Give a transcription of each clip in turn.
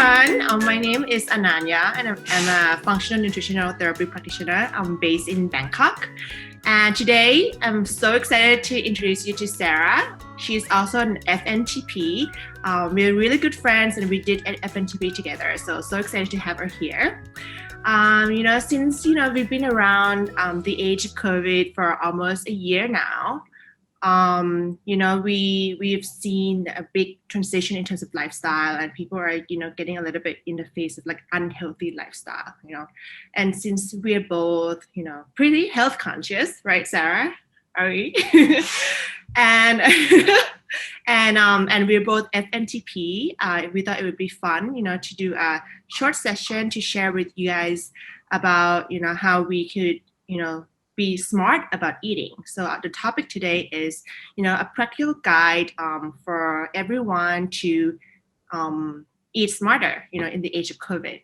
everyone. My name is Ananya, and I'm a functional nutritional therapy practitioner. I'm based in Bangkok. And today, I'm so excited to introduce you to Sarah. She's also an FNTP. We're really good friends, and we did FNTP together. So excited to have her here. Since we've been around the age of COVID for almost a year now. We've seen a big transition in terms of lifestyle, and people are getting a little bit in the face of like unhealthy lifestyle. And since we're both pretty health conscious, right, Sarah? Are we? and and we're both FNTP. We thought it would be fun to do a short session to share with you guys about how we could be smart about eating. So the topic today is, a practical guide for everyone to eat smarter, in the age of COVID.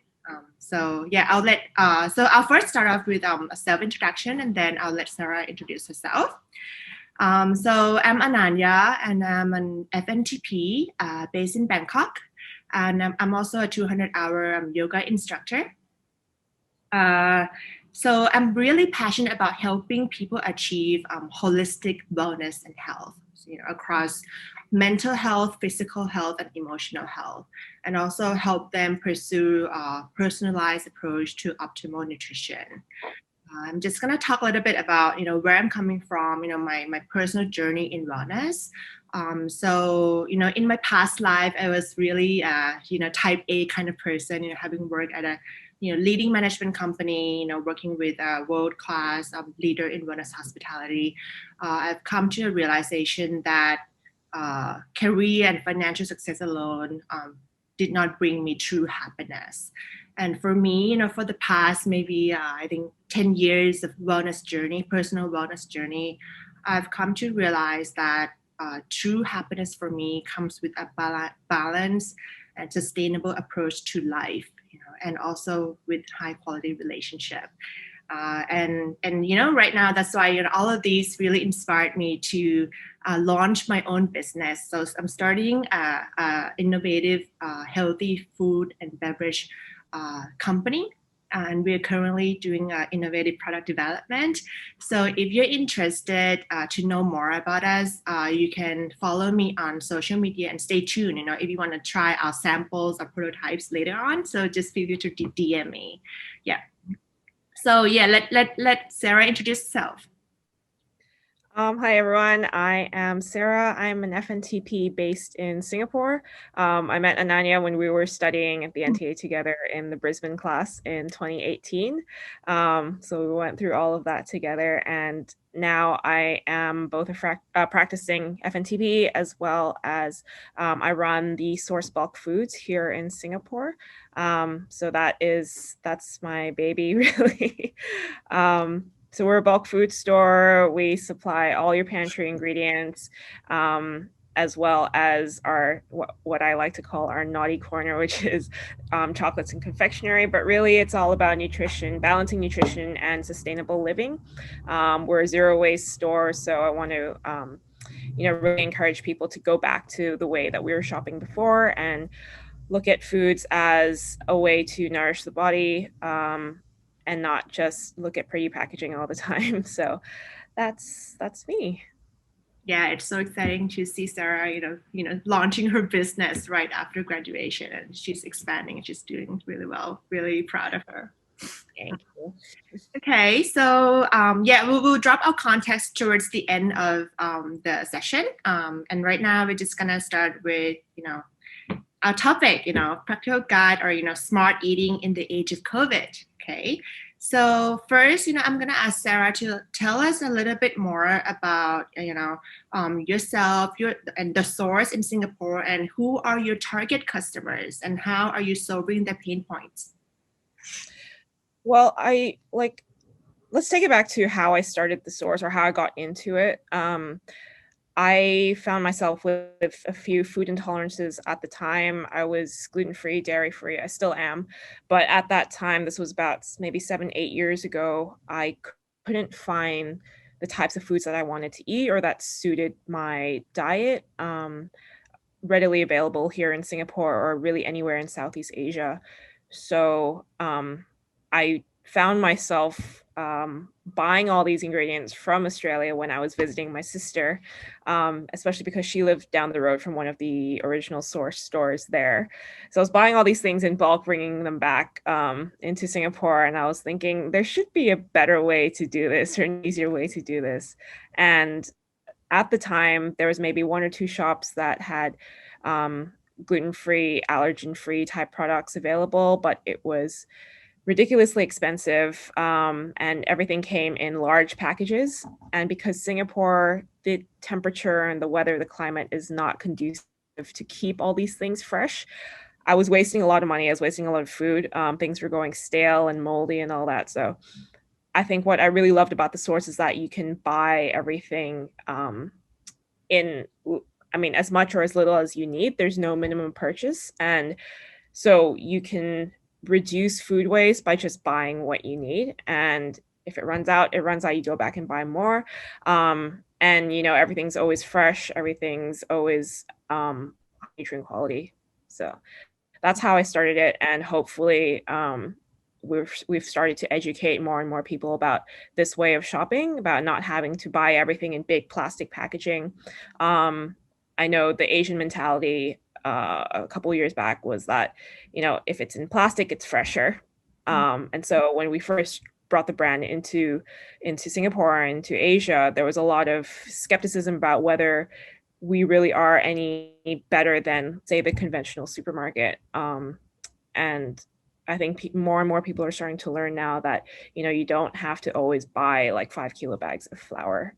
I'll first start off with a self-introduction, and then I'll let Sarah introduce herself. So I'm Ananya, and I'm an FNTP based in Bangkok, and I'm also a 200-hour yoga instructor. So I'm really passionate about helping people achieve holistic wellness and health, across mental health, physical health, and emotional health, and also help them pursue a personalized approach to optimal nutrition. I'm just going to talk a little bit about, where I'm coming from, my personal journey in wellness. In my past life, I was really, type A kind of person, having worked at a leading management company, working with a world-class leader in wellness hospitality. I've come to a realization that career and financial success alone did not bring me true happiness. And for me, for the past maybe, I think 10 years of wellness journey, personal wellness journey, I've come to realize that true happiness for me comes with a balanced and sustainable approach to life, and also with high quality relationship. Right now, that's why all of these really inspired me to launch my own business. So I'm starting a innovative, healthy food and beverage company. And we're currently doing innovative product development. So if you're interested to know more about us, you can follow me on social media and stay tuned. If you want to try our samples or prototypes later on, so just feel free to DM me. Yeah. So yeah, let Sarah introduce herself. Hi, everyone. I am Sarah. I'm an FNTP based in Singapore. I met Ananya when we were studying at the NTA together in the Brisbane class in 2018. So we went through all of that together. And now I am both a practicing FNTP as well as I run the Source Bulk Foods here in Singapore. So that's my baby, really. So we're a bulk food store. We supply all your pantry ingredients, as well as our what I like to call our naughty corner, which is chocolates and confectionery. But really, it's all about nutrition, balancing nutrition and sustainable living. We're a zero waste store, so I want to really encourage people to go back to the way that we were shopping before and look at foods as a way to nourish the body. And not just look at pretty packaging all the time. So that's me. Yeah, it's so exciting to see Sarah, launching her business right after graduation, and she's expanding and she's doing really well. Really proud of her. Thank you. Okay, so we'll drop our context towards the end of the session, and right now we're just gonna start with our topic, practical guide or smart eating in the age of COVID. Okay, so first, I'm gonna ask Sarah to tell us a little bit more about yourself, and the source in Singapore, and who are your target customers, and how are you solving their pain points? Well, let's take it back to how I started the source or how I got into it. I found myself with a few food intolerances at the time. I was gluten-free, dairy-free. I still am. But at that time, this was about maybe 7, 8 years ago, I couldn't find the types of foods that I wanted to eat or that suited my diet. readily available here in Singapore or really anywhere in Southeast Asia. So I found myself buying all these ingredients from Australia when I was visiting my sister, especially because she lived down the road from one of the original source stores there. So I was buying all these things in bulk, bringing them back into Singapore, and I was thinking there should be a better way to do this or an easier way to do this. And at the time, there was maybe one or two shops that had gluten-free, allergen-free type products available, but it was ridiculously expensive, and everything came in large packages. And because Singapore, the temperature and the weather, the climate is not conducive to keep all these things fresh, I was wasting a lot of money. I was wasting a lot of food. Things were going stale and moldy and all that. So I think what I really loved about the source is that you can buy everything in, I mean, as much or as little as you need. There's no minimum purchase. And so you can reduce food waste by just buying what you need. And if it runs out, it runs out. You go back and buy more. And, you know, everything's always fresh. Everything's always nutrient quality. So that's how I started it. And hopefully we've started to educate more and more people about this way of shopping, about not having to buy everything in big plastic packaging. I know the Asian mentality a couple of years back was that, you know, if it's in plastic, it's fresher. And so when we first brought the brand into Singapore and into Asia, there was a lot of skepticism about whether we really are any better than, say, the conventional supermarket. And I think more and more people are starting to learn now that, you know, you don't have to always buy like 5 kilo bags of flour,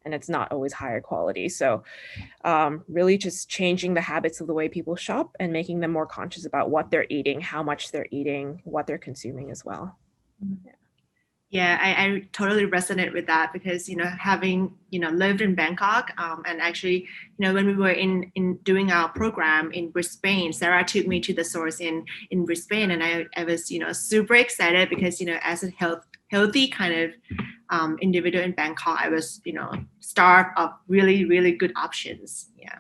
and it's not always higher quality. So really just changing the habits of the way people shop and making them more conscious about what they're eating, how much they're eating, what they're consuming as well. Yeah. Yeah, I totally resonate with that because, you know, having, you know, lived in Bangkok, and actually, you know, when we were in doing our program in Brisbane, Sarah took me to the source in Brisbane, and I was, you know, super excited because, you know, as a healthy kind of individual in Bangkok, I was, you know, starved of really, really good options. Yeah.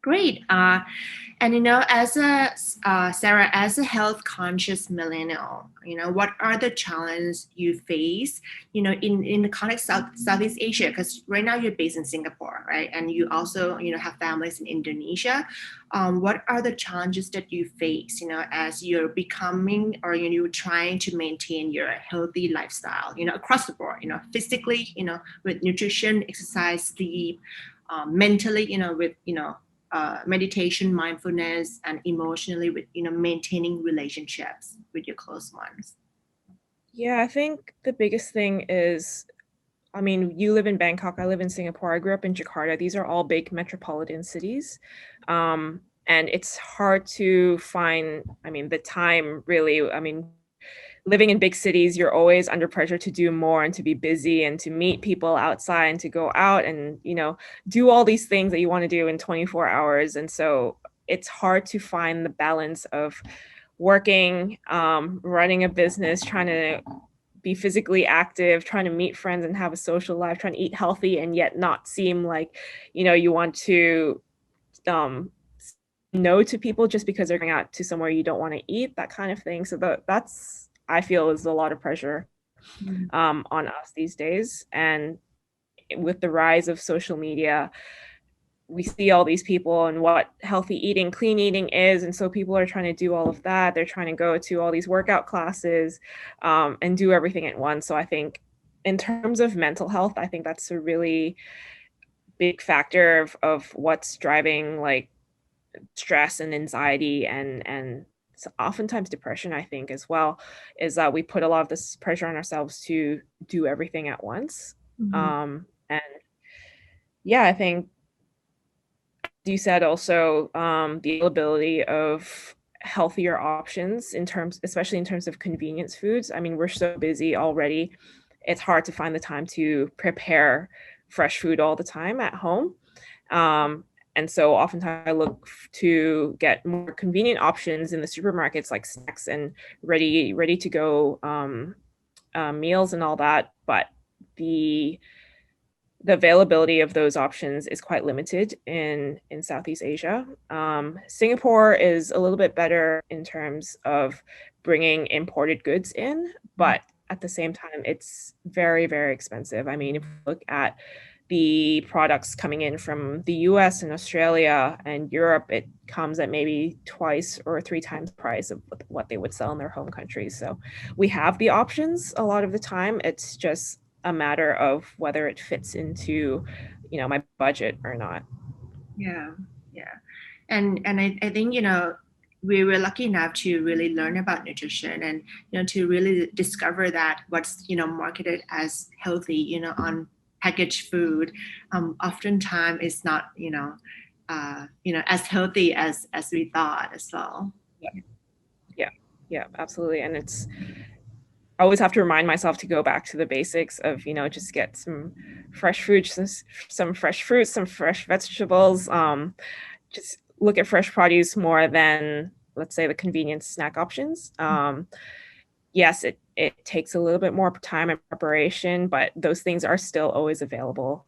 Great. And you know, as a Sarah, as a health conscious millennial, you know, what are the challenges you face, you know, in the context of Southeast Asia? Because right now you're based in Singapore, right? And you also, you know, have families in Indonesia. What are the challenges that you face, you know, as you're becoming or you're trying to maintain your healthy lifestyle, you know, across the board, you know, physically, you know, with nutrition, exercise, sleep, mentally, you know, with, you know, meditation, mindfulness, and emotionally with, you know, maintaining relationships with your close ones? Yeah, I think the biggest thing is, I mean, you live in Bangkok, I live in Singapore, I grew up in Jakarta. These are all big metropolitan cities. And it's hard to find, I mean, the time really, I mean, living in big cities, you're always under pressure to do more and to be busy and to meet people outside and to go out and, you know, do all these things that you want to do in 24 hours. And so it's hard to find the balance of working, running a business, trying to be physically active, trying to meet friends and have a social life, trying to eat healthy and yet not seem like, you know, you want to no to people just because they're going out to somewhere you don't want to eat, that kind of thing. So that's, I feel, is a lot of pressure on us these days. And with the rise of social media, we see all these people and what healthy eating, clean eating is. And so people are trying to do all of that. They're trying to go to all these workout classes and do everything at once. So I think in terms of mental health, I think that's a really big factor of what's driving like stress and anxiety and oftentimes depression, I think, as well, is that we put a lot of this pressure on ourselves to do everything at once. And yeah, I think you said also the availability of healthier options in terms, especially in terms of convenience foods. I mean, we're so busy already. It's hard to find the time to prepare fresh food all the time at home. And so oftentimes I look to get more convenient options in the supermarkets, like snacks and ready to go meals and all that. But the the availability of those options is quite limited in Southeast Asia. Singapore is a little bit better in terms of bringing imported goods in, but at the same time, it's very, very expensive. I mean, if you look at the products coming in from the US and Australia and Europe, it comes at maybe twice or three times the price of what they would sell in their home countries. So we have the options a lot of the time. It's just a matter of whether it fits into, my budget or not. Yeah, yeah. And I think, we were lucky enough to really learn about nutrition and, to really discover that what's, marketed as healthy, on packaged food, oftentimes is not, as healthy as we thought as well. Yeah, yeah, yeah, absolutely. And I always have to remind myself to go back to the basics of, just get some fresh food, some fresh fruits, some fresh vegetables. Just look at fresh produce more than, let's say, the convenience snack options. Yes, it takes a little bit more time and preparation, but those things are still always available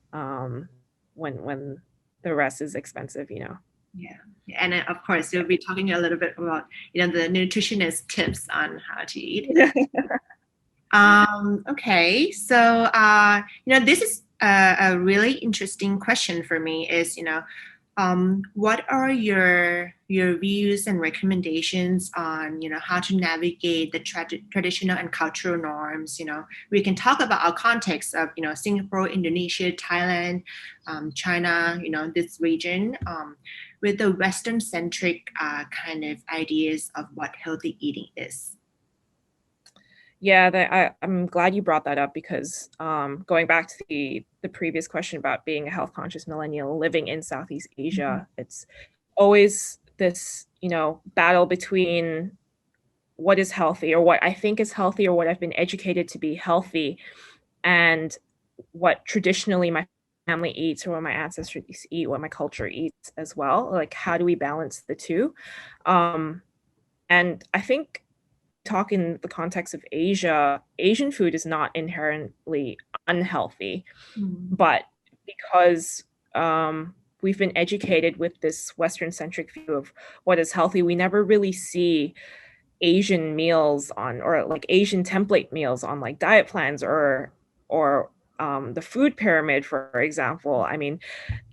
when the rest is expensive. Yeah. And of course, we'll be talking a little bit about, the nutritionist tips on how to eat. Okay, so this is a really interesting question for me. Is what are your views and recommendations on how to navigate the traditional and cultural norms? We can talk about our context of Singapore, Indonesia, Thailand, China. This region with the Western centric kind of ideas of what healthy eating is. Yeah, I'm glad you brought that up because going back to the previous question about being a health conscious millennial living in Southeast Asia, it's always this, battle between what is healthy or what I think is healthy or what I've been educated to be healthy and what traditionally my family eats or what my ancestors eat, what my culture eats as well. Like, how do we balance the two? And I think talk in the context of Asia, Asian food is not inherently unhealthy, but because we've been educated with this Western centric view of what is healthy, we never really see Asian meals on or like Asian template meals on like diet plans or the food pyramid, for example. I mean,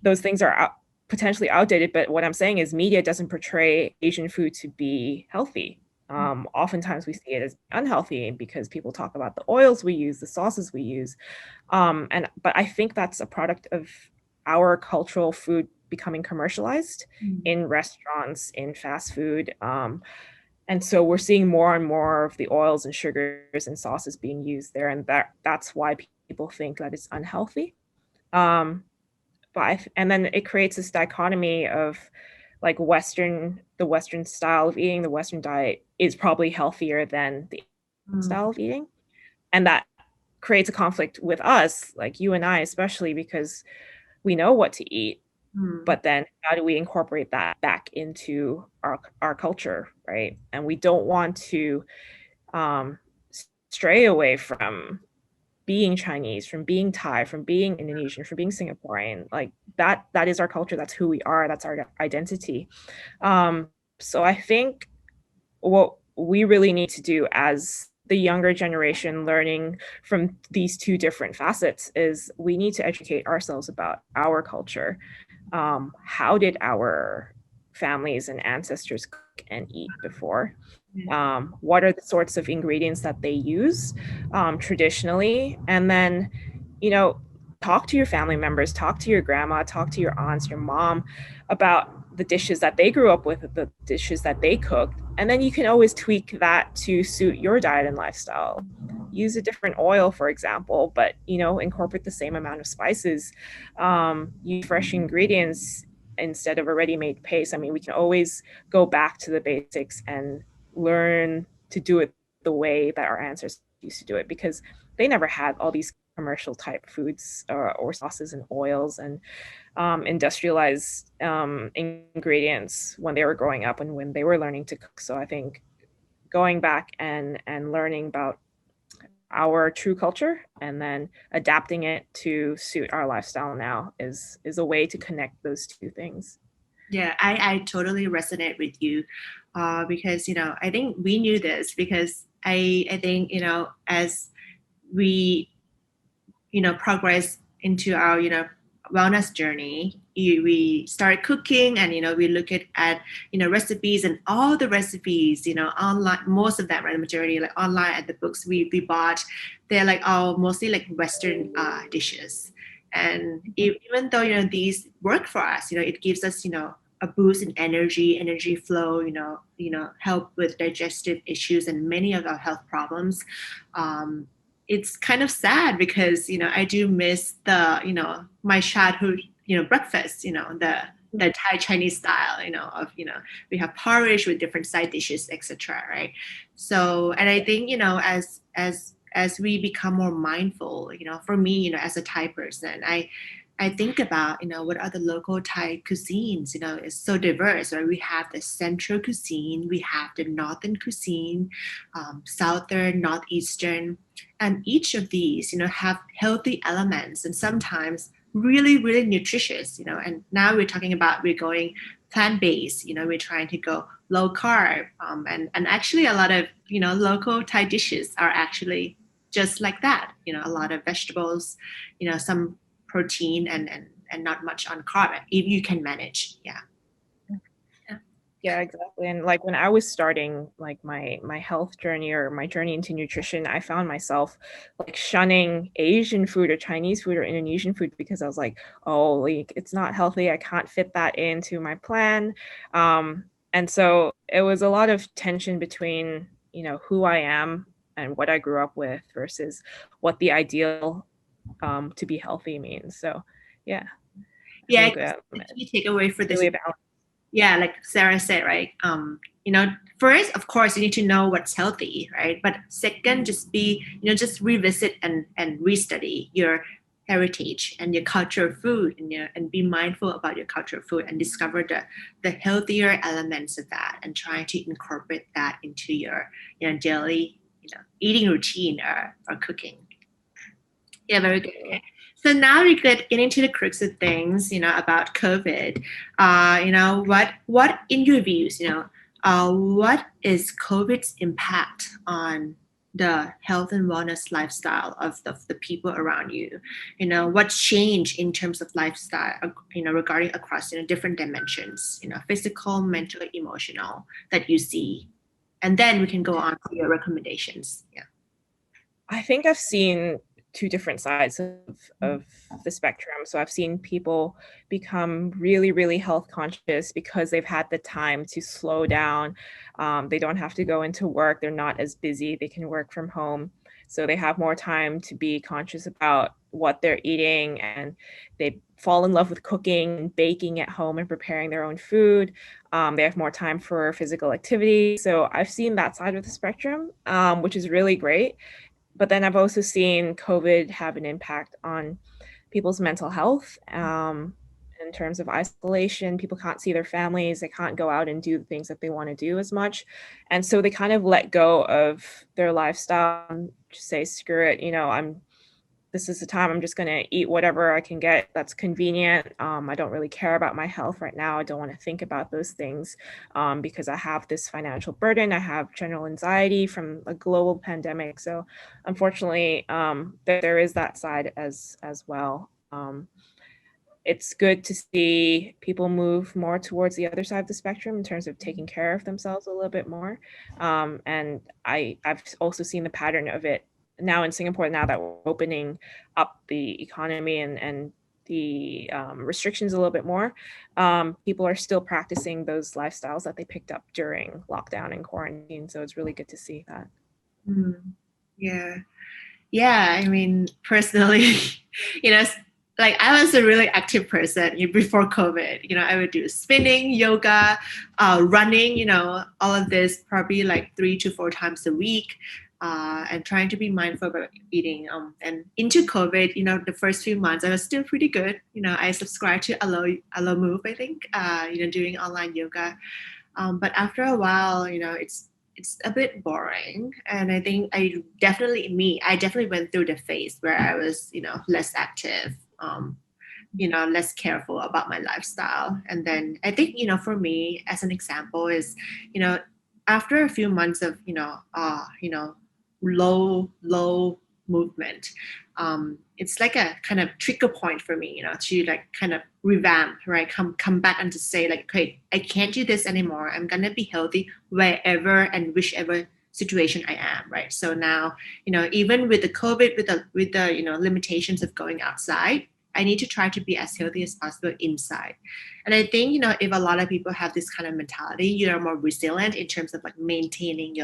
those things are potentially outdated, but what I'm saying is media doesn't portray Asian food to be healthy. Oftentimes we see it as unhealthy because people talk about the oils we use, the sauces we use. But I think that's a product of our cultural food becoming commercialized in restaurants, in fast food. And so we're seeing more and more of the oils and sugars and sauces being used there. And that's why people think that it's unhealthy. And then it creates this dichotomy of like the Western style of eating, the Western diet is probably healthier than the style of eating. And that creates a conflict with us, like you and I, especially because we know what to eat, but then how do we incorporate that back into our culture, right? And we don't want to stray away from being Chinese, from being Thai, from being Indonesian, from being Singaporean. Like that is our culture. That's who we are. That's our identity. So I think what we really need to do as the younger generation learning from these two different facets is we need to educate ourselves about our culture. How did our families and ancestors cook and eat before? What are the sorts of ingredients that they use traditionally? And then, talk to your family members, talk to your grandma, talk to your aunts, your mom about the dishes that they grew up with, the dishes that they cooked. And then you can always tweak that to suit your diet and lifestyle. Use a different oil, for example, but, incorporate the same amount of spices. Use fresh ingredients instead of a ready-made paste. I mean, we can always go back to the basics and learn to do it the way that our ancestors used to do it because they never had all these commercial type foods or sauces and oils and industrialized ingredients when they were growing up and when they were learning to cook. So I think going back and learning about our true culture and then adapting it to suit our lifestyle now is a way to connect those two things. Yeah, I totally resonate with you because, I think we knew this because I think, as we, progress into our, wellness journey, we start cooking and, we look at, recipes and all the recipes, online, most of them, right, the majority, like online at the books we bought, they're like all mostly like Western dishes. And even though, these work for us, it gives us, a boost in energy flow, help with digestive issues and many of our health problems. It's kind of sad because I do miss the my childhood breakfast, the Thai Chinese style, of we have porridge with different side dishes, etc. Right? So, and I think as we become more mindful, for me, as a Thai person, I think about, what are the local Thai cuisines, it's so diverse, right? We have the central cuisine, we have the northern cuisine, southern, northeastern, and each of these, have healthy elements and sometimes really, really nutritious, and now we're talking about we're going plant-based, we're trying to go low carb, and actually a lot of, local Thai dishes are actually just like that, a lot of vegetables, some protein and not much on carb if you can manage. Yeah, exactly. And like when I was starting like my health journey or my journey into nutrition, I found myself like shunning Asian food or Chinese food or Indonesian food because I was like, oh, like it's not healthy. I can't fit that into my plan. And so it was a lot of tension between, who I am and what I grew up with versus what the ideal to be healthy means. So yeah, I Yeah, think the key takeaway for this, really about. yeah, like Sarah said, right? First, of course, you need to know what's healthy, right? But second, just just revisit and restudy your heritage and your culture of food, and be mindful about your culture of food and discover the healthier elements of that and trying to incorporate that into your daily eating routine or cooking. Yeah, very good. Okay. So now we get into the crux of things, about COVID. What in your views, what is COVID's impact on the health and wellness lifestyle of the people around you? What's changed in terms of lifestyle, regarding across, different dimensions, physical, mental, emotional that you see. And then we can go on to your recommendations. Yeah. I think I've seen two different sides of the spectrum. So I've seen people become really, really health conscious because they've had the time to slow down. They don't have to go into work. They're not as busy. They can work from home. So they have more time to be conscious about what they're eating, and they fall in love with cooking and baking at home and preparing their own food. They have more time for physical activity. So I've seen that side of the spectrum, which is really great. But then I've also seen COVID have an impact on people's mental health, in terms of isolation. People can't see their families. They can't go out and do the things that they want to do as much. And so they kind of let go of their lifestyle and just say, screw it, this is the time I'm just going to eat whatever I can get that's convenient. I don't really care about my health right now. I don't want to think about those things because I have this financial burden. I have general anxiety from a global pandemic. So unfortunately, there is that side as well. It's good to see people move more towards the other side of the spectrum in terms of taking care of themselves a little bit more. And I've also seen the pattern of it now in Singapore, now that we're opening up the economy and the restrictions a little bit more. People are still practicing those lifestyles that they picked up during lockdown and quarantine. So it's really good to see that. Yeah. Yeah, I mean, personally, you know, like I was a really active person before COVID. I would do spinning, yoga, running, all of this probably like 3 to 4 times a week, and trying to be mindful about eating. And into COVID, the first few months, I was still pretty good. I subscribed to Allo Move, I think, doing online yoga. But after a while, it's it's a bit boring. And I think I definitely went through the phase where I was, less active, less careful about my lifestyle. And then I think, for me, as an example, is, you know, after a few months of, low movement, it's like a kind of trigger point for me, to like kind of revamp, right? Come back and to say like, okay, I can't do this anymore. I'm gonna be healthy wherever and whichever situation I am, right? So now, even with the COVID, with the limitations of going outside, I need to try to be as healthy as possible inside. And I think, if a lot of people have this kind of mentality, you're more resilient in terms of like maintaining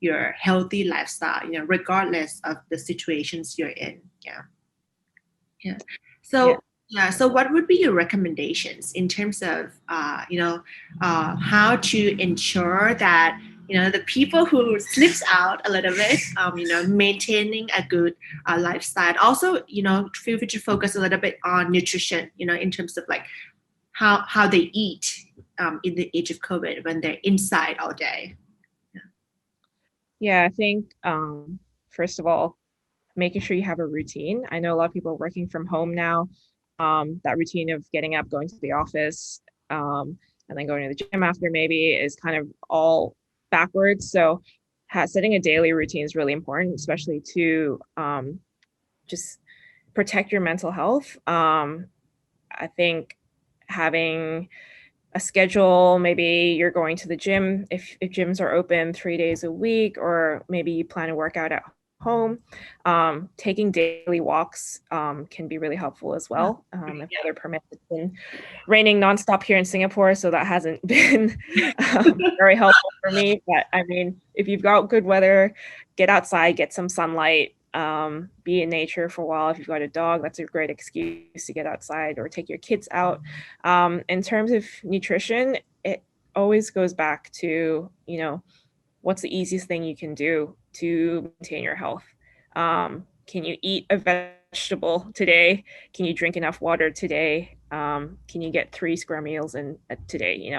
your healthy lifestyle, regardless of the situations you're in. Yeah. Yeah. Yeah. So yeah. So what would be your recommendations in terms of how to ensure that the people who slips out a little bit, maintaining a good lifestyle. Also, feel free to focus a little bit on nutrition, in terms of like how they eat in the age of COVID when they're inside all day. Yeah, I think first of all, making sure you have a routine. I know a lot of people are working from home now. That routine of getting up, going to the office, and then going to the gym after maybe is kind of all backwards. So setting a daily routine is really important, especially to just protect your mental health. I think having a schedule, maybe you're going to the gym if gyms are open 3 days a week, or maybe you plan to work out at home. Taking daily walks can be really helpful as well. If weather permits. It's been raining nonstop here in Singapore, so that hasn't been very helpful for me. But I mean, if you've got good weather, get outside, get some sunlight, be in nature for a while. If you've got a dog, that's a great excuse to get outside or take your kids out. In terms of nutrition, it always goes back to, what's the easiest thing you can do to maintain your health? Can you eat a vegetable today? Can you drink enough water today? Can you get 3 square meals in today?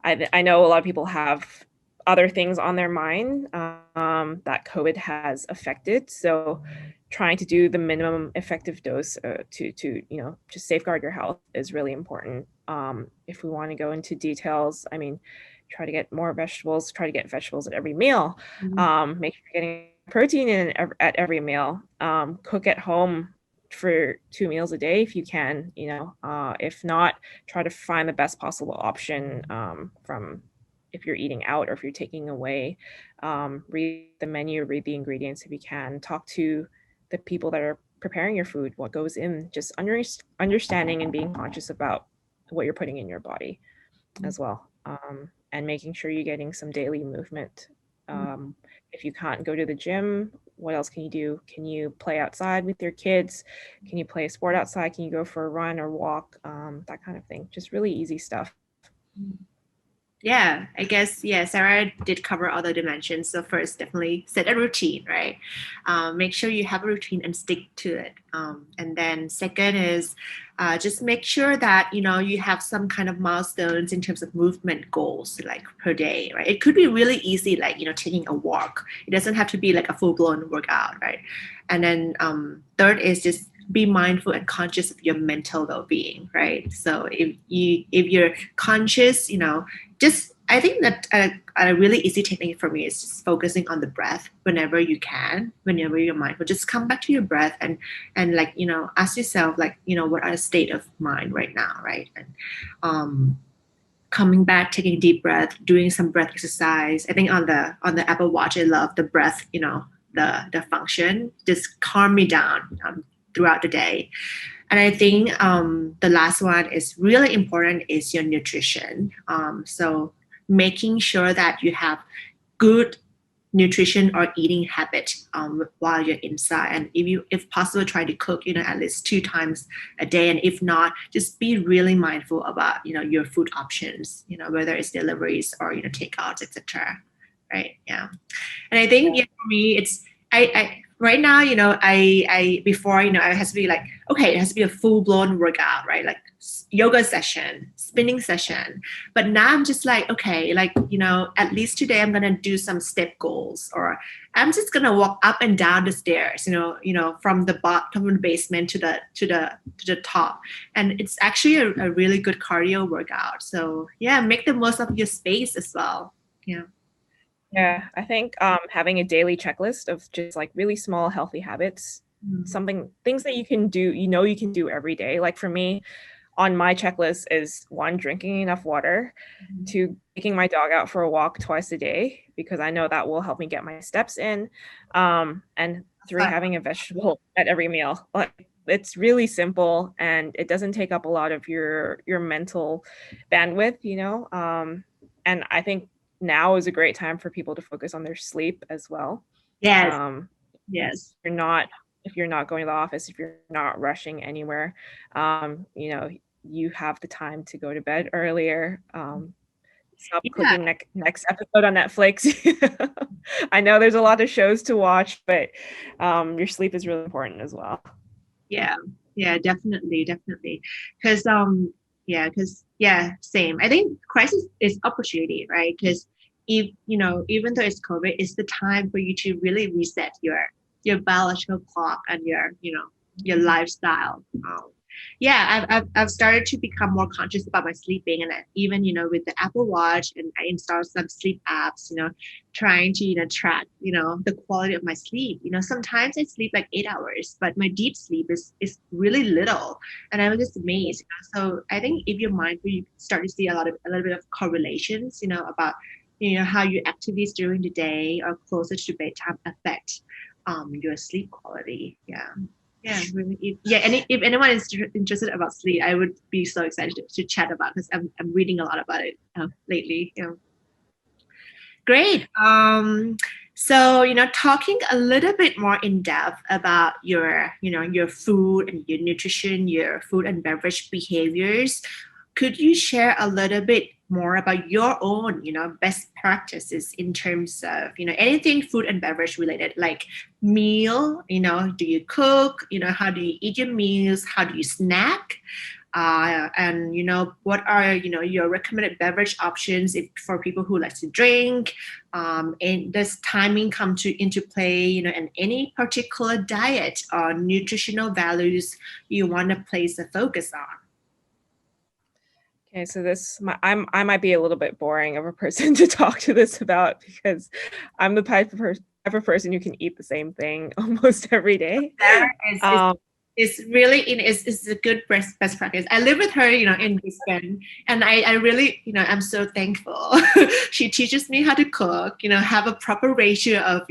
I know a lot of people have other things on their mind that COVID has affected. So trying to do the minimum effective dose to just safeguard your health is really important. If we want to go into details, I mean, try to get more vegetables, try to get vegetables at every meal. Make sure you're getting protein in at every meal. Cook at home for 2 meals a day if you can. If not, try to find the best possible option from if you're eating out or if you're taking away. Read the menu, read the ingredients if you can. Talk to the people that are preparing your food, what goes in, just understanding and being conscious about what you're putting in your body as well. And making sure you're getting some daily movement. If you can't go to the gym, what else can you do? Can you play outside with your kids? Can you play a sport outside? Can you go for a run or walk? That kind of thing. Just really easy stuff. Yeah, I guess, Sarah did cover all the dimensions. So first, definitely set a routine, right? Make sure you have a routine and stick to it. And then second is just make sure that, you have some kind of milestones in terms of movement goals, like per day, right? It could be really easy, like, taking a walk. It doesn't have to be like a full-blown workout, right? And then third is just be mindful and conscious of your mental well-being, right? So if you're conscious, just I think that a really easy technique for me is just focusing on the breath whenever you can, whenever you're mindful. Just come back to your breath and like, ask yourself like, what are the state of mind right now, right? And coming back, taking a deep breath, doing some breath exercise. I think on the Apple Watch, I love the breath, the function, just calm me down throughout the day. And I think the last one is really important is your nutrition. So making sure that you have good nutrition or eating habit while you're inside. And if possible, try to cook, at least 2 times a day. And if not, just be really mindful about, your food options, whether it's deliveries or, takeouts, etc. Right. Yeah. And I think for me, it's, right now, I before, it has to be like, okay, it has to be a full blown workout, right? Like yoga session, spinning session. But now I'm just like, okay, like, at least today I'm going to do some step goals, or I'm just going to walk up and down the stairs, from the bottom of the basement to the top. And it's actually a really good cardio workout. So yeah, make the most of your space as well. Yeah. Yeah, I think having a daily checklist of just like really small healthy habits, things that you can do, you can do every day. Like for me, on my checklist is one, drinking enough water, two, taking my dog out for a walk twice a day, because I know that will help me get my steps in, and three, having a vegetable at every meal. Like it's really simple and it doesn't take up a lot of your mental bandwidth. And I think now is a great time for people to focus on their sleep as well. Yes. Um, Yes. if you're not going to the office, if you're not rushing anywhere, you have the time to go to bed earlier. Stop Yeah. clicking next episode on Netflix. I know there's a lot of shows to watch, but your sleep is really important as well. Yeah. Yeah, definitely, definitely. Because same. I think crisis is opportunity, right? Because if even though it's COVID, it's the time for you to really reset your biological clock and your lifestyle. Yeah, I've started to become more conscious about my sleeping, and even with the Apple Watch, and I installed some sleep apps, trying to track the quality of my sleep. Sometimes I sleep like 8 hours, but my deep sleep is really little, and I was just amazed. So I think if you're mindful, you start to see a little bit of correlations, about how your activities during the day or closer to bedtime affect your sleep quality. Yeah. Yeah, really. If anyone is interested about sleep, I would be so excited to chat about, because I'm reading a lot about it lately. Yeah. Great. So talking a little bit more in depth about your food and your nutrition, your food and beverage behaviors. Could you share a little bit more about your own, best practices in terms of, anything food and beverage related, like meal, do you cook, how do you eat your meals? How do you snack? And what are your recommended beverage options for people who like to drink, and does timing come into play, and any particular diet or nutritional values you want to place a focus on? Okay, so I might be a little bit boring of a person to talk to this about, because I'm the type of person who can eat the same thing almost every day. Sarah is really is a good best practice. I live with her, in Brisbane, and I really, I'm so thankful. She teaches me how to cook, have a proper ratio of,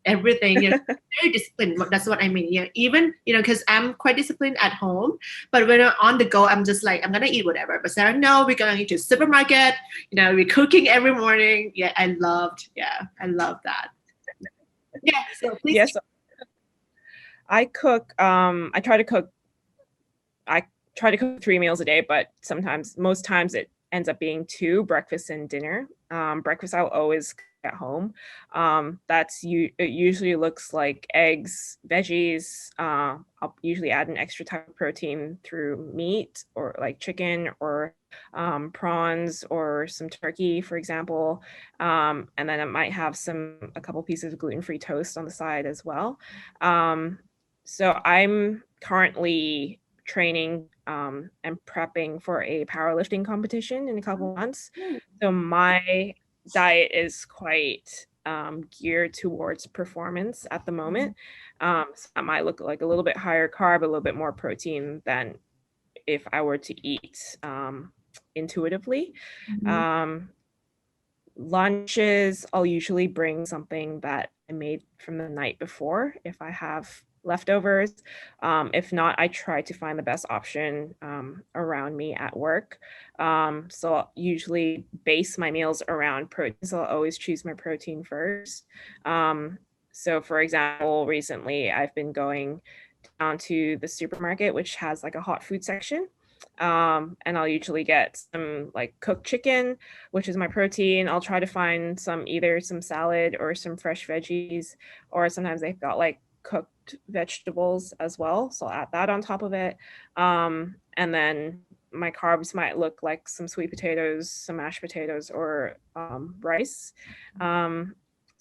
everything. Very disciplined. That's what I mean. Yeah, even because I'm quite disciplined at home, but when I'm on the go, I'm just like, I'm gonna eat whatever. But Sarah, no, we're going to supermarket. We're cooking every morning. Yeah, I love that. Yeah. So please. Yes, I cook. I try to cook 3 meals a day, but most times it ends up being 2, breakfast and dinner. Breakfast I'll always cook at home. It usually looks like eggs, veggies. I'll usually add an extra type of protein through meat, or like chicken, or prawns, or some turkey, for example. And then I might have a couple pieces of gluten-free toast on the side as well. So I'm currently training and prepping for a powerlifting competition in a couple of months. So my diet is quite geared towards performance at the moment. So that might look like a little bit higher carb, a little bit more protein than if I were to eat intuitively. Lunches, I'll usually bring something that I made from the night before if I have leftovers. If not, I try to find the best option around me at work. So I'll usually base my meals around protein. So I'll always choose my protein first. So for example, recently I've been going down to the supermarket, which has like a hot food section. And I'll usually get some like cooked chicken, which is my protein. I'll try to find either some salad or some fresh veggies, or sometimes they've got like cooked vegetables as well. So I'll add that on top of it. And then my carbs might look like some sweet potatoes, some mashed potatoes, or rice. So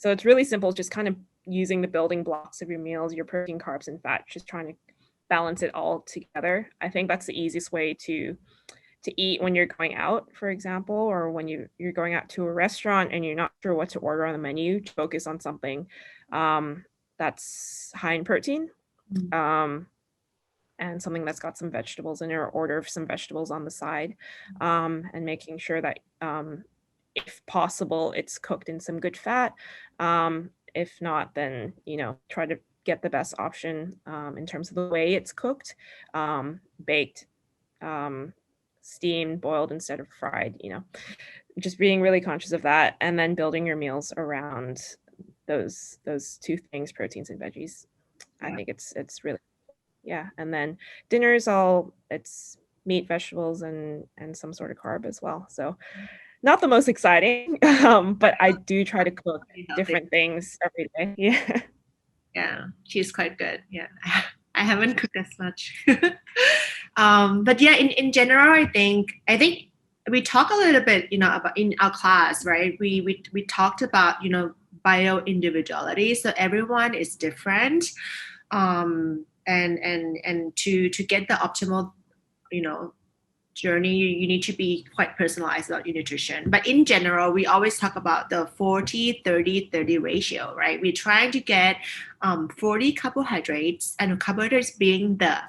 it's really simple, just kind of using the building blocks of your meals, your protein, carbs, and fat, just trying to balance it all together. I think that's the easiest way to eat when you're going out, for example, or when you're going out to a restaurant and you're not sure what to order on the menu. To focus on something that's high in protein, and something that's got some vegetables in it, or order some vegetables on the side, and making sure that if possible it's cooked in some good fat. If not, then try to get the best option in terms of the way it's cooked, baked, steamed, boiled instead of fried. Just being really conscious of that, and then building your meals around those two things, proteins and veggies. I think it's really, yeah. And then dinners, it's meat, vegetables, and some sort of carb as well. So not the most exciting, but I do try to cook different things every day. Yeah. Yeah, she's quite good. Yeah. I haven't cooked as much. But yeah, in general, I think we talk a little bit, about in our class, right? We talked about, bio individuality. So everyone is different. And to get the optimal, journey, you need to be quite personalized about your nutrition. But in general, we always talk about the 40-30-30 ratio, right? We're trying to get 40 carbohydrates, and carbohydrates being the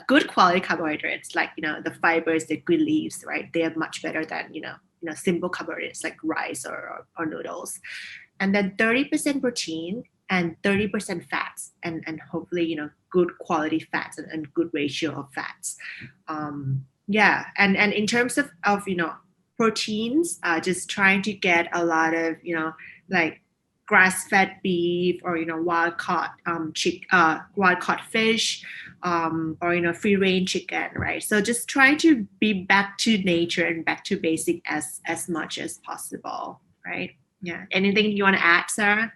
good quality carbohydrates, like the fibers, the green leaves, right? They are much better than simple carbohydrates like rice or noodles. And then 30% protein and 30% fats, and hopefully good quality fats and good ratio of fats. Yeah, and in terms of proteins, just trying to get a lot of like grass-fed beef, or wild caught fish, or free range chicken, right? So just trying to be back to nature and back to basic as much as possible, right? Yeah. Anything you want to add, Sarah?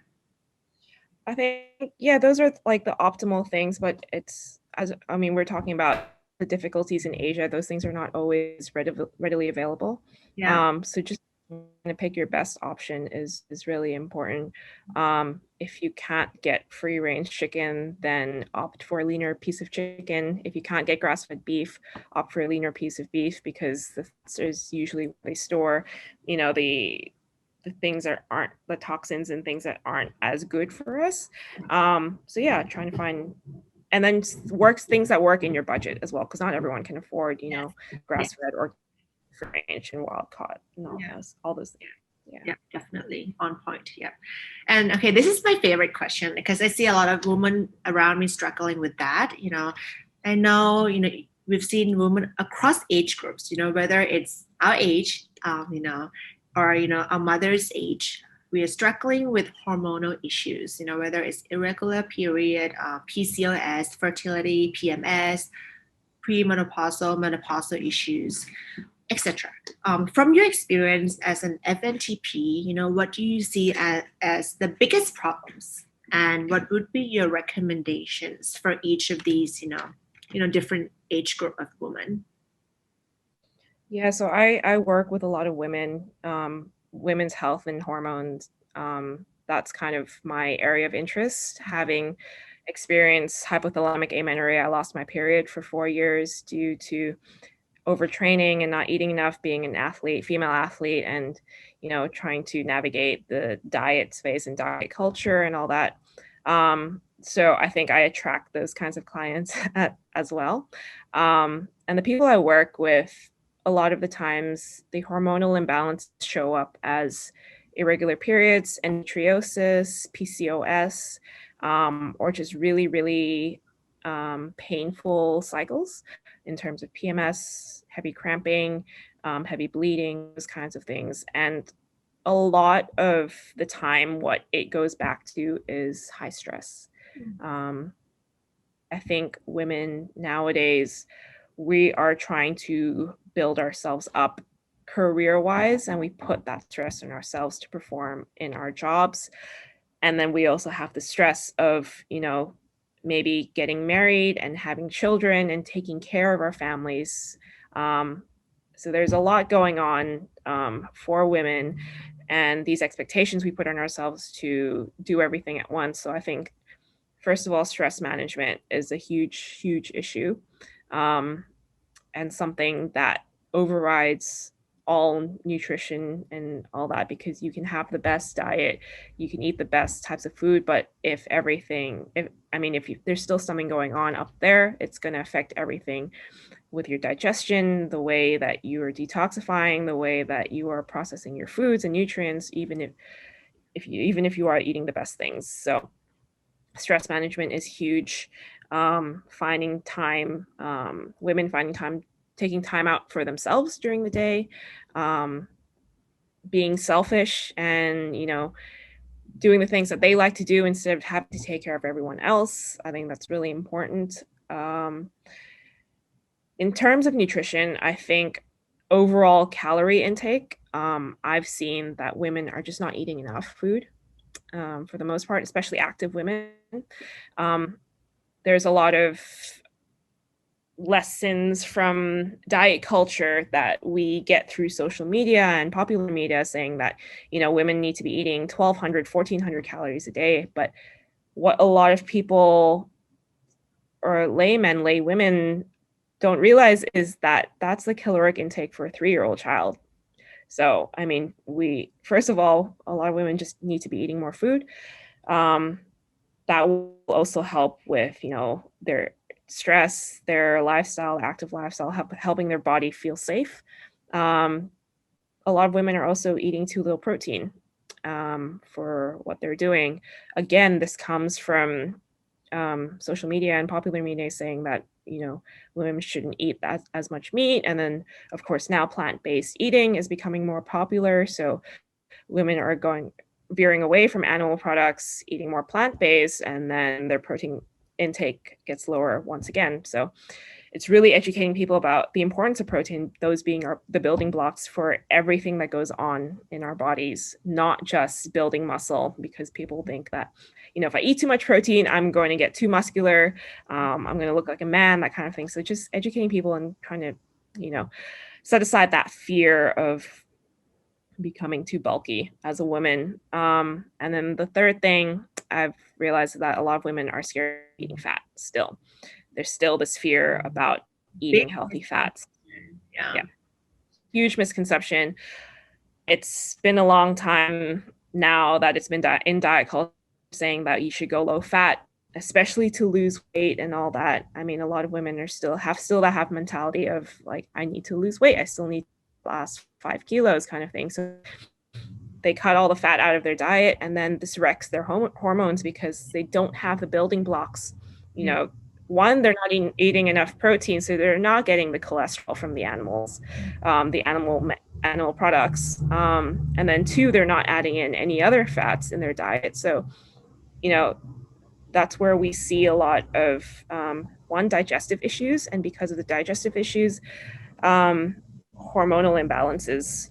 I think, yeah, those are like the optimal things, but we're talking about the difficulties in Asia. Those things are not always readily available. Yeah. So just to pick your best option is really important. If you can't get free range chicken, then opt for a leaner piece of chicken. If you can't get grass-fed beef, opt for a leaner piece of beef, because there's usually they store, the things that aren't the toxins and things that aren't as good for us. So yeah, trying to find, and then things that work in your budget as well, because not everyone can afford, grass-fed or free range and wild caught and all those things. Yeah, definitely on point. Yeah. And okay, this is my favorite question, because I see a lot of women around me struggling with that. I know, we've seen women across age groups, whether it's our age, or, our mother's age. We are struggling with hormonal issues, whether it's irregular period, PCOS, fertility, PMS, premenopausal, menopausal issues, etc. From your experience as an FNTP, what do you see as the biggest problems, and what would be your recommendations for each of these, different age group of women? Yeah, so I work with a lot of women, women's health and hormones. That's kind of my area of interest. Having experienced hypothalamic amenorrhea, I lost my period for 4 years due to overtraining and not eating enough, being an athlete, female athlete, and trying to navigate the diet space and diet culture and all that. So I think I attract those kinds of clients as well. And the people I work with, a lot of the times the hormonal imbalance show up as irregular periods, endometriosis, PCOS, or just really, really painful cycles in terms of PMS, heavy cramping, heavy bleeding, those kinds of things. And a lot of the time, what it goes back to is high stress. I think women nowadays, we are trying to build ourselves up career-wise, and we put that stress on ourselves to perform in our jobs. And then we also have the stress of, maybe getting married and having children and taking care of our families. So there's a lot going on for women, and these expectations we put on ourselves to do everything at once. So I think, first of all, stress management is a huge, huge issue, and something that overrides all nutrition and all that, because you can have the best diet, you can eat the best types of food, but if there's still something going on up there, it's going to affect everything with your digestion, the way that you are detoxifying, the way that you are processing your foods and nutrients, even if you are eating the best things. So stress management is huge. Finding time, women finding time, taking time out for themselves during the day, being selfish and, doing the things that they like to do instead of having to take care of everyone else. I think that's really important. In terms of nutrition, I think overall calorie intake, I've seen that women are just not eating enough food for the most part, especially active women. There's a lot of lessons from diet culture that we get through social media and popular media saying that, women need to be eating 1,200, 1,400 calories a day. But what a lot of people, or lay women, don't realize is that that's the caloric intake for a 3-year-old child. So, first of all, a lot of women just need to be eating more food. That will also help with, their stress, their lifestyle, active lifestyle, helping their body feel safe. A lot of women are also eating too little protein for what they're doing. Again, this comes from social media and popular media saying that, women shouldn't eat as much meat. And then, of course, now plant-based eating is becoming more popular. So women are veering away from animal products, eating more plant-based, and then their protein intake gets lower once again. So it's really educating people about the importance of protein, those being the building blocks for everything that goes on in our bodies, not just building muscle, because people think that, if I eat too much protein, I'm going to get too muscular, I'm going to look like a man, that kind of thing. So just educating people and trying to, set aside that fear of becoming too bulky as a woman. And then the third thing I've realized is that a lot of women are scared of eating fat still. There's still this fear about eating healthy fats. Yeah. Huge misconception. It's been a long time now that it's been in diet culture saying that you should go low fat, especially to lose weight and all that. A lot of women still have mentality of like, I need to lose weight. I still need to last 5 kilos kind of thing. So they cut all the fat out of their diet, and then this wrecks their hormones because they don't have the building blocks. One, they're not eating enough protein, so they're not getting the cholesterol from the animals, the animal products. And then 2, they're not adding in any other fats in their diet. So, that's where we see a lot of, one, digestive issues. And because of the digestive issues, hormonal imbalances,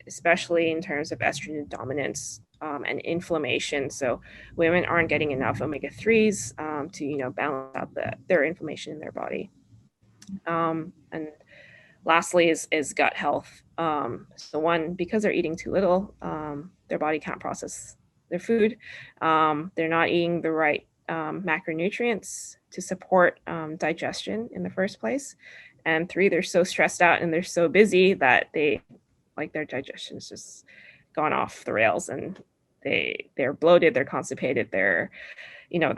especially in terms of estrogen dominance and inflammation. So women aren't getting enough omega-3s to, balance out their inflammation in their body. And lastly is gut health. So one, because they're eating too little, their body can't process their food. They're not eating the right macronutrients to support digestion in the first place. And 3, they're so stressed out and they're so busy that their digestion's just gone off the rails, and they're bloated, they're constipated, they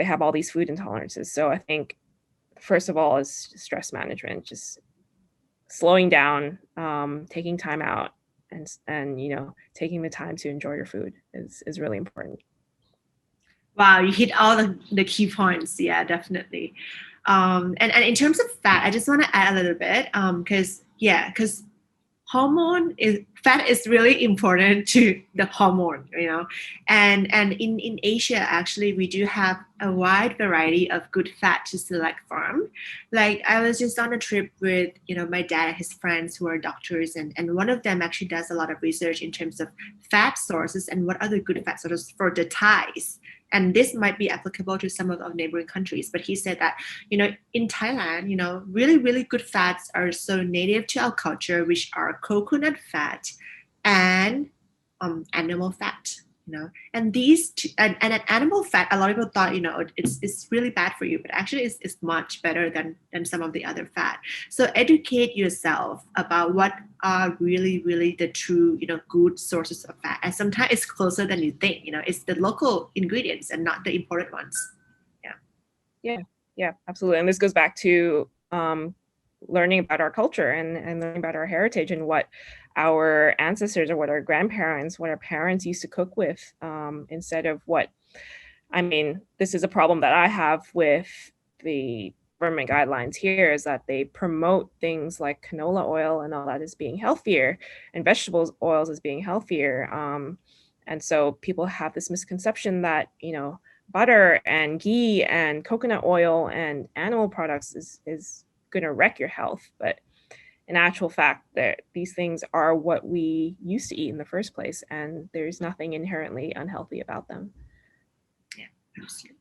have all these food intolerances. So I think first of all is stress management, just slowing down, taking time out, and taking the time to enjoy your food is really important. Wow, you hit all the key points. Yeah, definitely. And in terms of fat, I just want to add a little bit because fat is really important to the hormone, and in Asia, actually, we do have a wide variety of good fat to select from. Like, I was just on a trip with, my dad and his friends who are doctors, and one of them actually does a lot of research in terms of fat sources and what are the good fat sources for the thighs and this might be applicable to some of our neighboring countries, but he said that, in Thailand, really, really good fats are so native to our culture, which are coconut fat and animal fat. And these two, and an animal fat, a lot of people thought, it's really bad for you, but actually it's much better than some of the other fat. So educate yourself about what are really, really the true, good sources of fat. And sometimes it's closer than you think, it's the local ingredients and not the imported ones. Yeah, absolutely. And this goes back to learning about our culture and learning about our heritage and what our ancestors or what our grandparents, what our parents used to cook with, instead of this is a problem that I have with the government guidelines here, is that they promote things like canola oil and all that as being healthier, and vegetables oils as being healthier. And so people have this misconception that, butter and ghee and coconut oil and animal products is going to wreck your health. But in actual fact, that these things are what we used to eat in the first place, and there's nothing inherently unhealthy about them. Yeah, absolutely.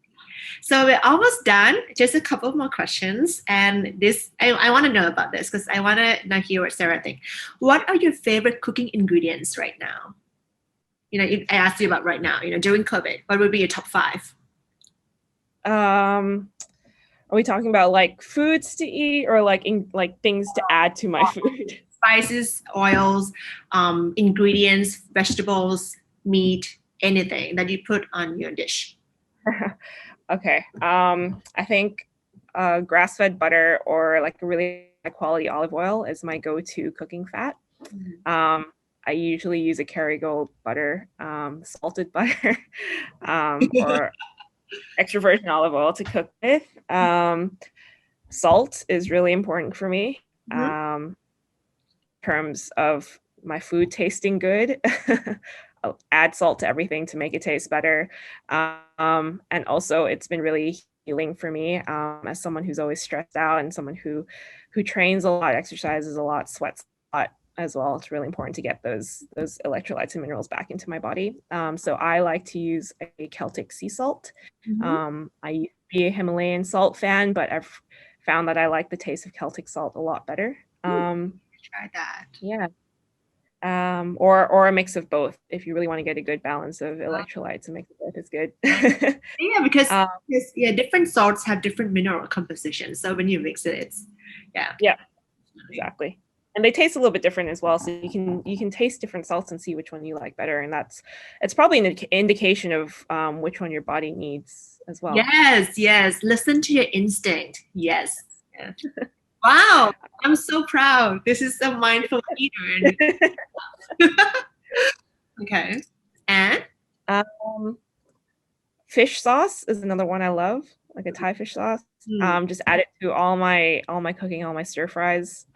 So we're almost done. Just a couple more questions. And this, I want to know about this because I want to now hear what Sarah thinks. What are your favorite cooking ingredients right now? If I asked you about right now, during COVID, what would be your top 5? Are we talking about like foods to eat or like things to add to my food? Spices, oils, ingredients, vegetables, meat, anything that you put on your dish. Okay. I think grass-fed butter or like a really high quality olive oil is my go-to cooking fat. Mm-hmm. I usually use a Kerrygold butter, salted butter, or extra virgin olive oil to cook with. Salt is really important for me. Mm-hmm. In terms of my food tasting good. I'll add salt to everything to make it taste better. And also it's been really healing for me, as someone who's always stressed out and someone who trains a lot, exercises a lot, sweats a lot as well. It's really important to get those electrolytes and minerals back into my body. So I like to use a Celtic sea salt. Mm-hmm. I used to be a Himalayan salt fan, but I've found that I like the taste of Celtic salt a lot better. Try that. Yeah. Or a mix of both. If you really want to get a good balance of electrolytes, a mix of both is good. Yeah, because different salts have different mineral compositions. So when you mix it, it's exactly. And they taste a little bit different as well. So you can taste different salts and see which one you like better. And it's probably an indication of which one your body needs as well. Yes. Listen to your instinct. Yes. Yeah. Wow, I'm so proud. This is a mindful eater. Okay. And? Fish sauce is another one I love, like a Thai fish sauce. Just add it to all my cooking, all my stir fries.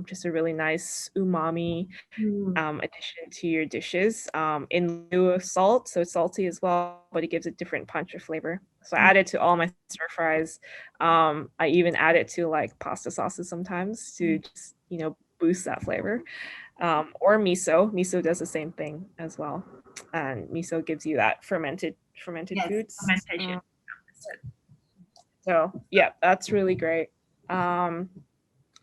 Just a really nice umami addition to your dishes, in lieu of salt. So it's salty as well, but it gives a different punch of flavor. So I add it to all my stir fries. I even add it to like pasta sauces sometimes to just, boost that flavor. Or miso. Miso does the same thing as well. And miso gives you that fermented foods. Fermentation. So yeah, that's really great. And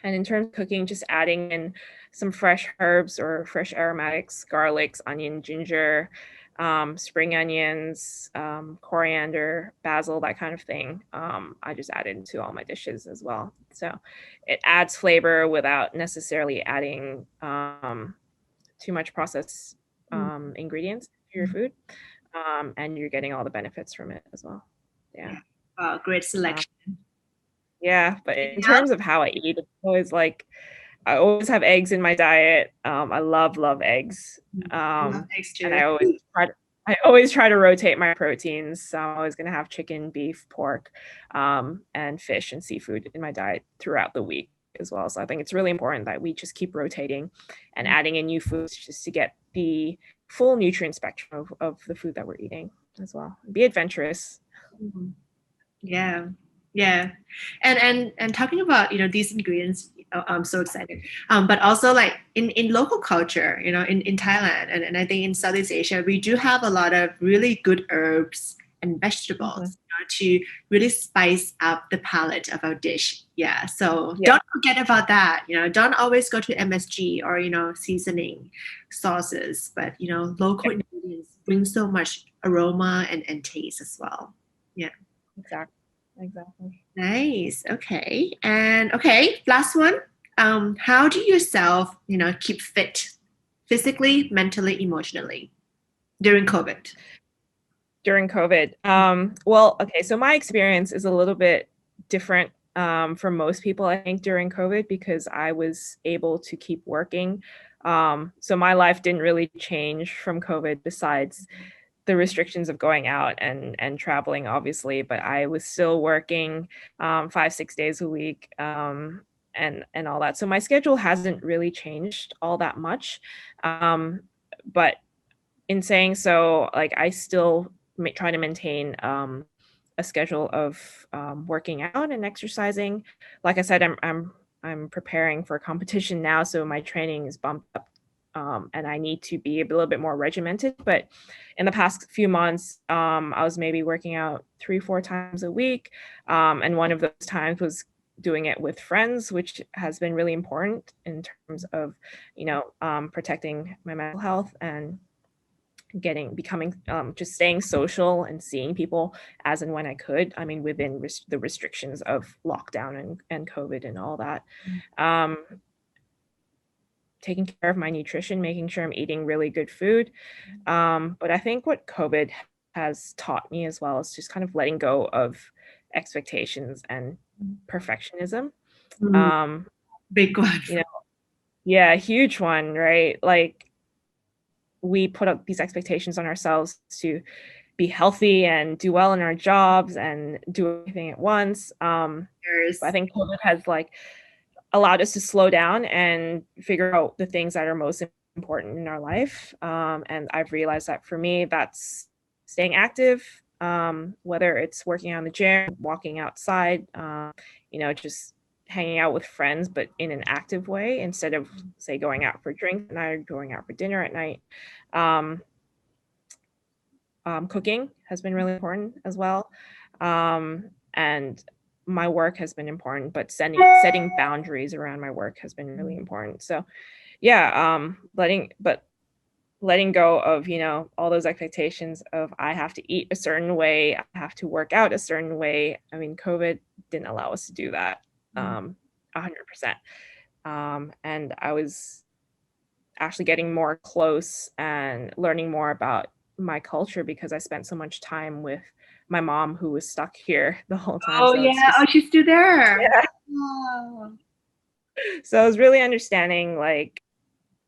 in terms of cooking, just adding in some fresh herbs or fresh aromatics, garlics, onion, ginger, spring onions, coriander, basil, that kind of thing. I just add it into all my dishes as well. So it adds flavor without necessarily adding too much processed ingredients to your food. And you're getting all the benefits from it as well. Yeah. Great selection. Yeah, but in terms of how I eat, it's always like I always have eggs in my diet. I love eggs. I love eggs too. And I always try to rotate my proteins. So I'm always going to have chicken, beef, pork, and fish and seafood in my diet throughout the week as well. So I think it's really important that we just keep rotating and adding in new foods just to get the full nutrient spectrum of the food that we're eating as well. Be adventurous. Mm-hmm. Yeah. And talking about, these ingredients, I'm so excited. But also like in local culture, in Thailand and I think in Southeast Asia, we do have a lot of really good herbs and vegetables, to really spice up the palette of our dish. Yeah. So don't forget about that. Don't always go to MSG or, seasoning sauces, but, local ingredients bring so much aroma and taste as well. Yeah. Exactly. Nice. Okay. And last one. How do you yourself, keep fit physically, mentally, emotionally during COVID? During COVID. Well, okay, so my experience is a little bit different from most people, I think, during COVID, because I was able to keep working. So my life didn't really change from COVID besides the restrictions of going out and traveling, obviously, but I was still working 5-6 days a week and all that. So my schedule hasn't really changed all that much. But in saying so, like, I still try to maintain a schedule of working out and exercising. Like I said, I'm preparing for a competition now, so my training is bumped up, and I need to be a little bit more regimented. But in the past few months, I was maybe working out 3-4 times a week, and one of those times was doing it with friends, which has been really important in terms of, protecting my mental health and becoming just staying social and seeing people as and when I could. I mean, within the restrictions of lockdown and COVID and all that. Taking care of my nutrition, making sure I'm eating really good food. But I think what COVID has taught me as well is just kind of letting go of expectations and perfectionism. Big one. Yeah, huge one, right? Like, we put up these expectations on ourselves to be healthy and do well in our jobs and do everything at once. But I think COVID has allowed us to slow down and figure out the things that are most important in our life. And I've realized that for me, that's staying active, whether it's working out in the gym, walking outside, just hanging out with friends, but in an active way instead of, say, going out for drinks at night or going out for dinner at night. Cooking has been really important as well. And my work has been important, but setting boundaries around my work has been really important. So yeah, letting go of, all those expectations of I have to eat a certain way, I have to work out a certain way. I mean, COVID didn't allow us to do that 100%. And I was actually getting more close and learning more about my culture because I spent so much time with my mom, who was stuck here the whole time. Oh, yeah. Oh, she's still there. Yeah. Oh. So I was really understanding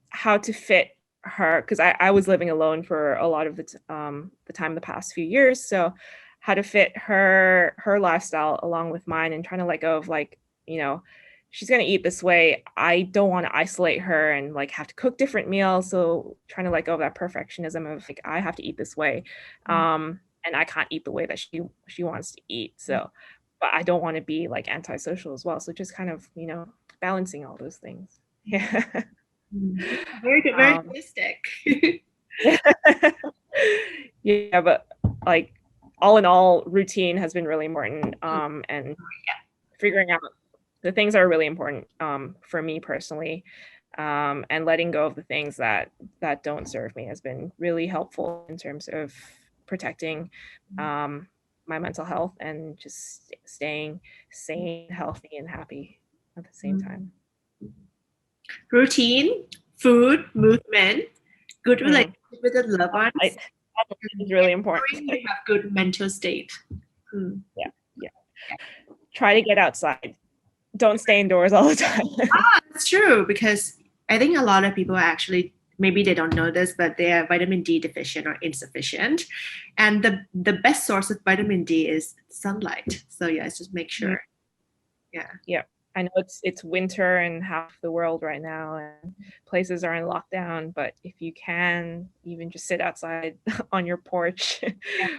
how to fit her, because I was living alone for a lot of the time the past few years. So how to fit her lifestyle along with mine, and trying to let go of she's going to eat this way. I don't want to isolate her and have to cook different meals. So trying to let go of that perfectionism of I have to eat this way. And I can't eat the way that she wants to eat. So, but I don't want to be antisocial as well. So just kind of, balancing all those things. Yeah. Very good, very realistic. Yeah, but all in all, routine has been really important. And figuring out the things that are really important for me personally, and letting go of the things that don't serve me has been really helpful in terms of protecting my mental health and just staying sane, healthy, and happy at the same time. Routine, food, movement, good relationship with the loved ones. It's really important. You have good mental state. Yeah. Try to get outside. Don't stay indoors all the time. That's true, because I think a lot of people actually, maybe they don't know this, but they are vitamin D deficient or insufficient. And the best source of vitamin D is sunlight. So yes, just make sure. Yeah. I know it's winter in half the world right now and places are in lockdown, but if you can even just sit outside on your porch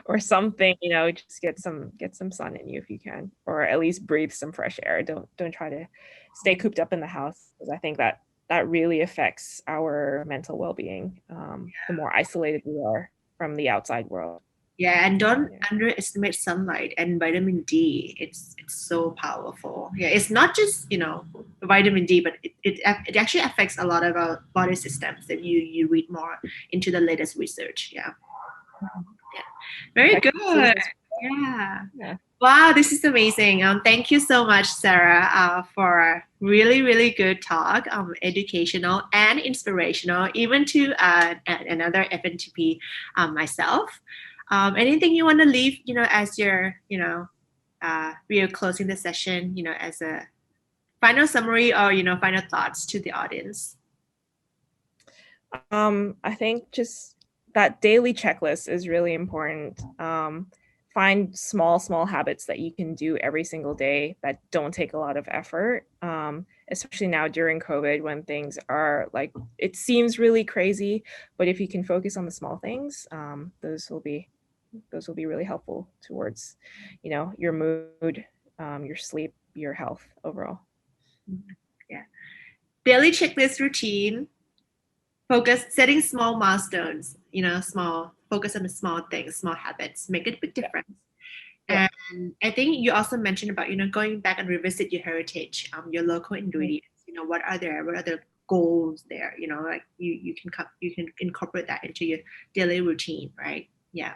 or something, just get some sun in you if you can, or at least breathe some fresh air. Don't try to stay cooped up in the house, because I think that really affects our mental well-being, the more isolated we are from the outside world. Yeah, and don't underestimate sunlight and vitamin D. It's so powerful. Yeah, it's not just vitamin D, but it actually affects a lot of our body systems. If you read more into the latest research, yeah, very good. Yeah. Wow, this is amazing. Thank you so much, Sarah, for a really, really good talk, educational and inspirational, even to another FNTP myself. Anything you want to leave, as your, we are closing the session, as a final summary or, final thoughts to the audience? I think just that daily checklist is really important. Find small habits that you can do every single day that don't take a lot of effort, especially now during COVID when things are like, it seems really crazy, but if you can focus on the small things, those will be really helpful towards, your mood, your sleep, your health overall. Yeah. Daily checklist routine. Focus, setting small milestones, focus on the small things, small habits, make a big difference. Yeah. And I think you also mentioned about, going back and revisit your heritage, your local ingredients, what are the goals there, like you can incorporate that into your daily routine, right? Yeah.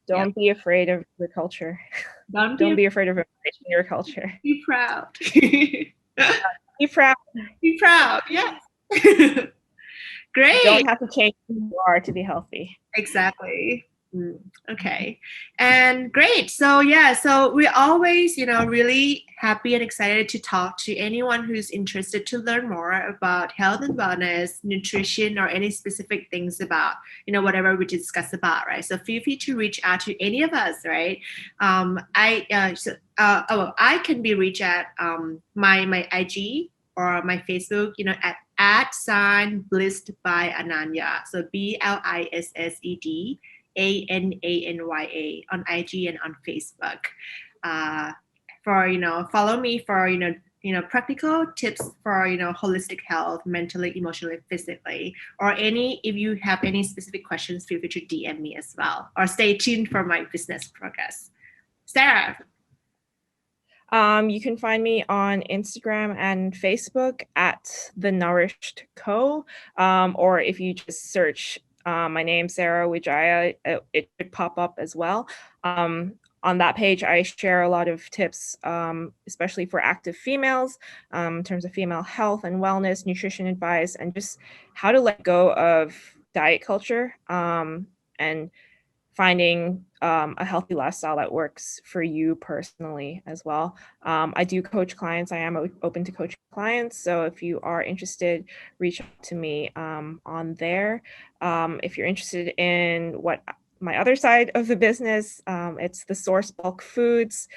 Don't be afraid of your culture. Don't be afraid of embracing your culture. Be proud. Be proud. Be proud. Yes. Great. You don't have to change who you are to be healthy. Exactly. Okay. And great. So yeah, so we're always, really happy and excited to talk to anyone who's interested to learn more about health and wellness, nutrition, or any specific things about, whatever we discuss about, right? So feel free to reach out to any of us, right? I can be reached at my IG or my Facebook, at sign Blissed by Ananya. So BLISSED ANANYA on IG and on Facebook. Follow me for practical tips for holistic health, mentally, emotionally, physically, or if you have any specific questions, feel free to DM me as well, or stay tuned for my business progress. Sarah. You can find me on Instagram and Facebook at The Nourished Co. Or if you just search my name, Sarah Widjaja, it should pop up as well. On that page, I share a lot of tips, especially for active females, in terms of female health and wellness, nutrition advice, and just how to let go of diet culture and finding a healthy lifestyle that works for you personally as well. I do coach clients. I am open to coaching clients. So if you are interested, reach out to me on there. If you're interested in what my other side of the business, it's the Source Bulk Foods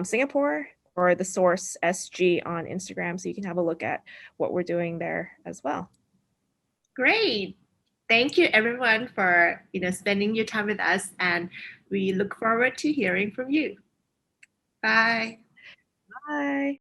Singapore, or the Source SG on Instagram. So you can have a look at what we're doing there as well. Great. Thank you everyone for spending your time with us, and we look forward to hearing from you. Bye. Bye.